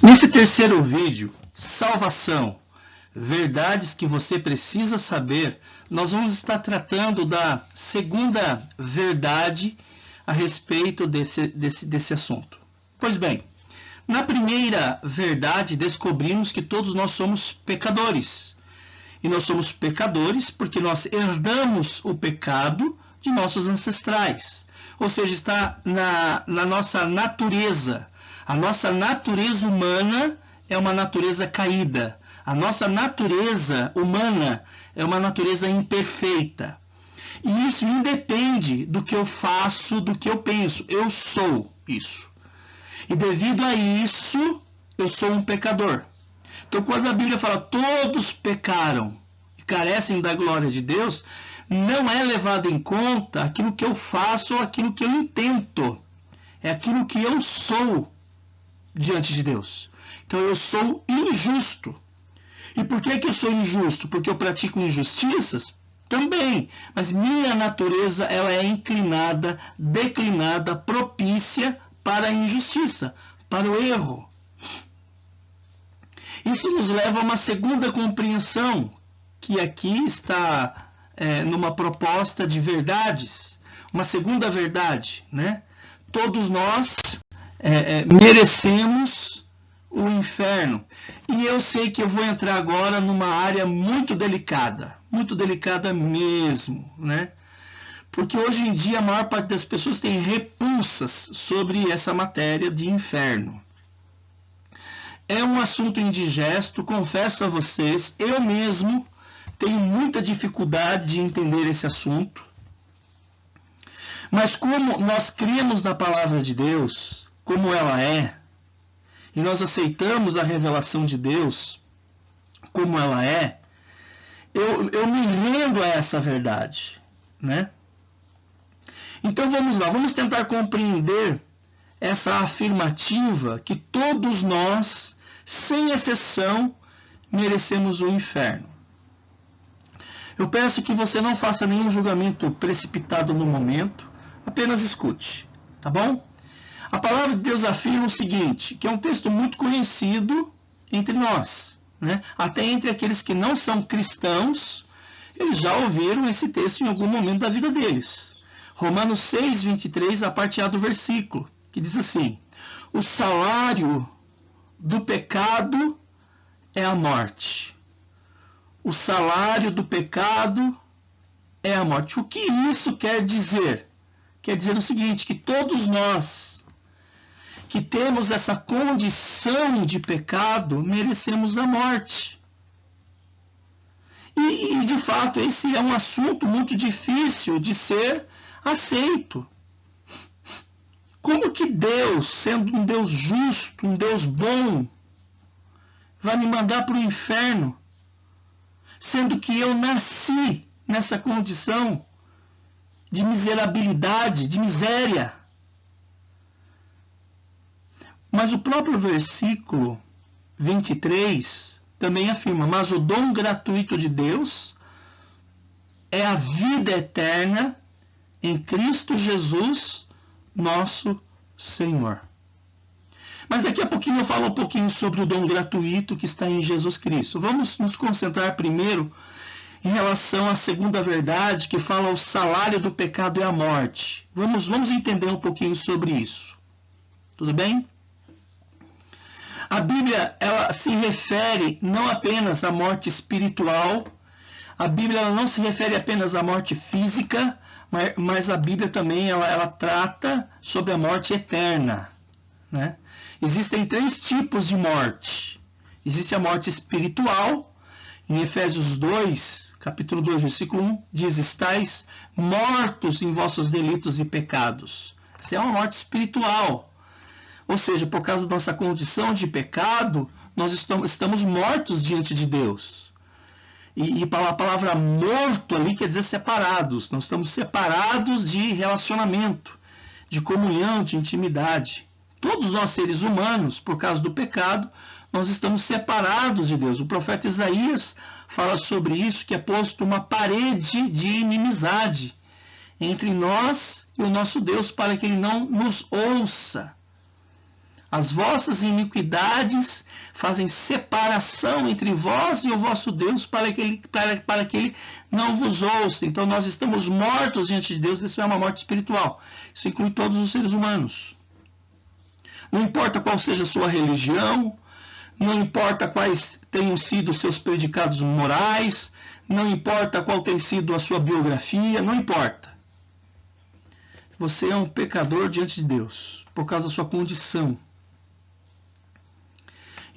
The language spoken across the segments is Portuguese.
Nesse terceiro vídeo, salvação, verdades que você precisa saber, nós vamos estar tratando da segunda verdade a respeito desse assunto. Pois bem, na primeira verdade descobrimos que todos nós somos pecadores. E nós somos pecadores porque nós herdamos o pecado de nossos ancestrais. Ou seja, está na nossa natureza. A nossa natureza humana é uma natureza caída. A nossa natureza humana é uma natureza imperfeita. E isso independe do que eu faço, do que eu penso. Eu sou isso. E devido a isso, eu sou um pecador. Então, quando a Bíblia fala todos pecaram e carecem da glória de Deus, não é levado em conta aquilo que eu faço ou aquilo que eu intento. É aquilo que eu sou diante de Deus. Então, eu sou injusto. E por que eu sou injusto? Porque eu pratico injustiças? Também. Mas minha natureza ela é inclinada, declinada, propícia para a injustiça, para o erro. Isso nos leva a uma segunda compreensão, que aqui está numa proposta de verdades, uma segunda verdade, né? Todos nós merecemos o inferno. E eu sei que eu vou entrar agora numa área muito delicada mesmo, né? Porque hoje em dia a maior parte das pessoas tem repulsas sobre essa matéria de inferno. É um assunto indigesto, confesso a vocês, eu mesmo tenho muita dificuldade de entender esse assunto. Mas como nós cremos na palavra de Deus, como ela é, e nós aceitamos a revelação de Deus como ela é, eu me rendo a essa verdade, né? Então vamos lá, vamos tentar compreender essa afirmativa que todos nós, sem exceção, merecemos o inferno. Eu peço que você não faça nenhum julgamento precipitado no momento, apenas escute, tá bom? A palavra de Deus afirma o seguinte, que é um texto muito conhecido entre nós, né? Até entre aqueles que não são cristãos, eles já ouviram esse texto em algum momento da vida deles. Romanos 6, 23, a parte A do versículo, que diz assim: o salário do pecado é a morte. O salário do pecado é a morte. O que isso quer dizer? Quer dizer o seguinte, que todos nós que temos essa condição de pecado, merecemos a morte. E de fato, esse é um assunto muito difícil de ser aceito. Como que Deus, sendo um Deus justo, um Deus bom, vai me mandar para o inferno, sendo que eu nasci nessa condição de miserabilidade, de miséria? Mas o próprio versículo 23 também afirma: mas o dom gratuito de Deus é a vida eterna em Cristo Jesus, nosso Senhor. Mas daqui a pouquinho eu falo um pouquinho sobre o dom gratuito que está em Jesus Cristo. Vamos nos concentrar primeiro em relação à segunda verdade, que fala o salário do pecado é a morte. Vamos entender um pouquinho sobre isso. Tudo bem? A Bíblia ela se refere não apenas à morte espiritual, a Bíblia ela não se refere apenas à morte física, mas a Bíblia também ela trata sobre a morte eterna, né? Existem 3 tipos de morte. Existe a morte espiritual. Em Efésios 2, capítulo 2, versículo 1, diz: estais mortos em vossos delitos e pecados. Essa é uma morte espiritual. Ou seja, por causa da nossa condição de pecado, nós estamos mortos diante de Deus. E a palavra morto ali quer dizer separados. Nós estamos separados de relacionamento, de comunhão, de intimidade. Todos nós seres humanos, por causa do pecado, nós estamos separados de Deus. O profeta Isaías fala sobre isso, que é posto uma parede de inimizade entre nós e o nosso Deus, para que ele não nos ouça. As vossas iniquidades fazem separação entre vós e o vosso Deus, para que ele não vos ouça. Então nós estamos mortos diante de Deus. Isso é uma morte espiritual. Isso inclui todos os seres humanos. Não importa qual seja a sua religião, não importa quais tenham sido os seus predicados morais, não importa qual tenha sido a sua biografia, não importa. Você é um pecador diante de Deus, por causa da sua condição.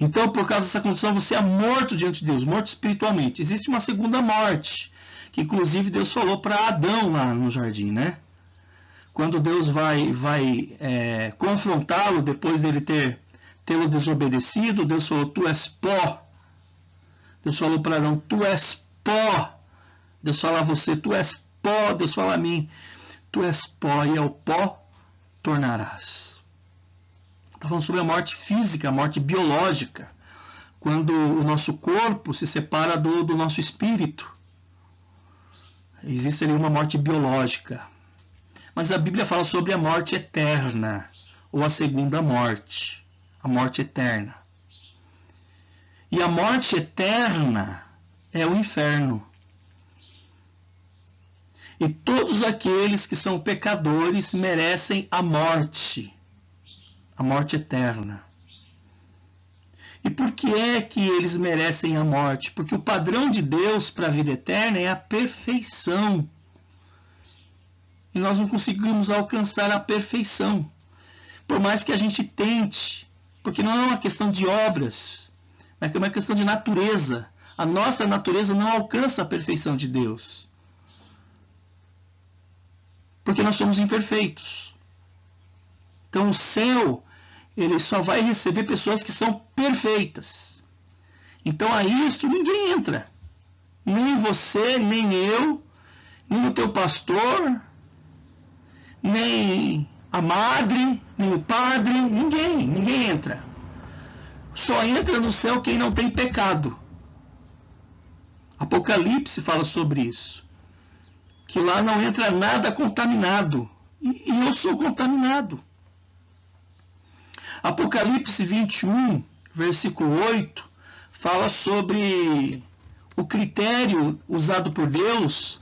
Então, por causa dessa condição, você é morto diante de Deus, morto espiritualmente. Existe uma segunda morte, que inclusive Deus falou para Adão lá no jardim, né? Quando Deus vai confrontá-lo, depois dele tê-lo desobedecido, Deus falou, tu és pó. Deus falou para Adão, tu és pó. Deus fala a você, tu és pó. Deus fala a mim, tu és pó, e ao pó tornarás. Está falando sobre a morte física, a morte biológica, quando o nosso corpo se separa do nosso espírito. Existe ali uma morte biológica. Mas a Bíblia fala sobre a morte eterna, ou a segunda morte, a morte eterna. E a morte eterna é o inferno. E todos aqueles que são pecadores merecem a morte eterna. E por que é que eles merecem a morte? Porque o padrão de Deus para a vida eterna é a perfeição. E nós não conseguimos alcançar a perfeição. Por mais que a gente tente, porque não é uma questão de obras, é uma questão de natureza. A nossa natureza não alcança a perfeição de Deus. Porque nós somos imperfeitos. Então o céu, ele só vai receber pessoas que são perfeitas. Então a isto ninguém entra. Nem você, nem eu, nem o teu pastor, nem a madre, nem o padre, ninguém entra. Só entra no céu quem não tem pecado. Apocalipse fala sobre isso. Que lá não entra nada contaminado. E eu sou contaminado. Apocalipse 21, versículo 8, fala sobre o critério usado por Deus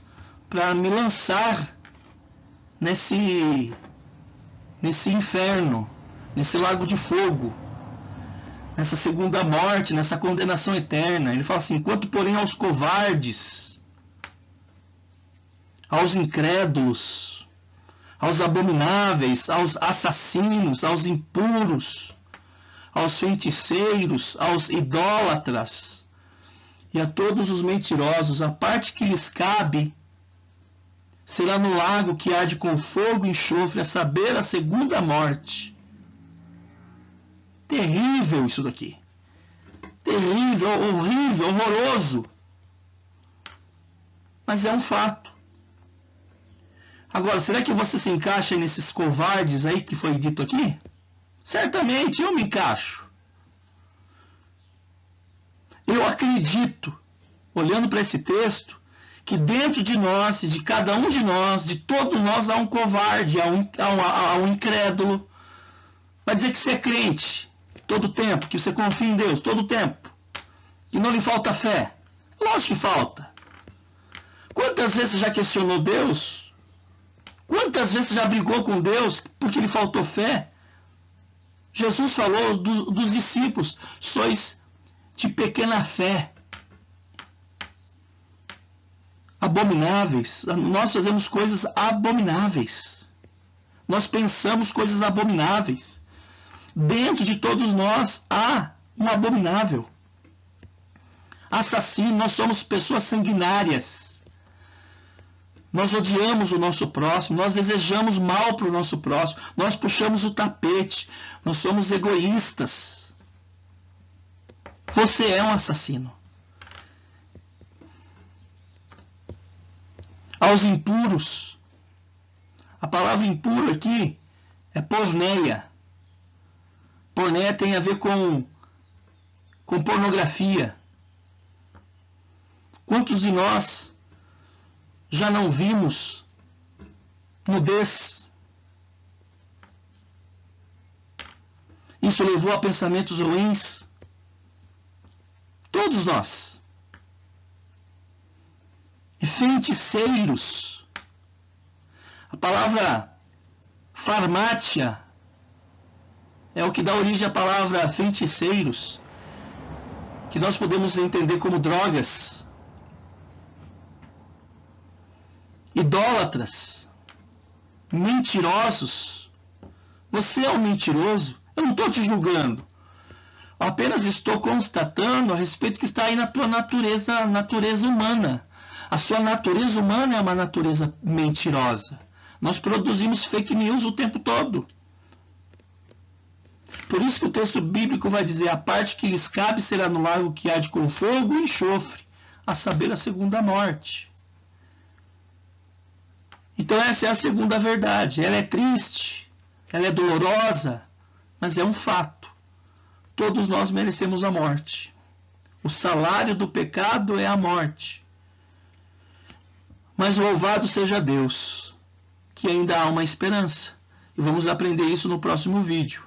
para me lançar nesse inferno, nesse lago de fogo, nessa segunda morte, nessa condenação eterna. Ele fala assim, quanto porém aos covardes, aos incrédulos, aos abomináveis, aos assassinos, aos impuros, aos feiticeiros, aos idólatras e a todos os mentirosos, a parte que lhes cabe será no lago que arde com fogo e enxofre, a saber, a segunda morte. Terrível isso daqui. Terrível, horrível, horroroso. Mas é um fato. Agora, será que você se encaixa nesses covardes aí que foi dito aqui? Certamente eu me encaixo. Eu acredito, olhando para esse texto, que dentro de nós, de cada um de nós, de todos nós, há um covarde, há um incrédulo. Vai dizer que você é crente todo o tempo, que você confia em Deus todo o tempo, que não lhe falta fé. Lógico que falta. Quantas vezes você já questionou Deus? Quantas vezes você já brigou com Deus porque lhe faltou fé? Jesus falou dos discípulos, sois de pequena fé. Abomináveis. Nós fazemos coisas abomináveis. Nós pensamos coisas abomináveis. Dentro de todos nós há um abominável. Assassino, nós somos pessoas sanguinárias. Nós odiamos o nosso próximo, nós desejamos mal para o nosso próximo, nós puxamos o tapete, nós somos egoístas. Você é um assassino. Aos impuros. A palavra impuro aqui é porneia. Porneia tem a ver com pornografia. Quantos de nós já não vimos nudez? Isso levou a pensamentos ruins. Todos nós. E feiticeiros. A palavra farmácia é o que dá origem à palavra feiticeiros, que nós podemos entender como drogas. Idólatras. Mentirosos. Você é um mentiroso? Eu não estou te julgando. Eu apenas estou constatando a respeito que está aí na tua natureza humana. A sua natureza humana é uma natureza mentirosa. Nós produzimos fake news o tempo todo. Por isso que o texto bíblico vai dizer: a parte que lhes cabe será no lago que arde com fogo e enxofre, a saber, a segunda morte. Então essa é a segunda verdade. Ela é triste, ela é dolorosa, mas é um fato. Todos nós merecemos a morte. O salário do pecado é a morte. Mas louvado seja Deus, que ainda há uma esperança. E vamos aprender isso no próximo vídeo.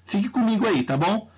Fique comigo aí, tá bom?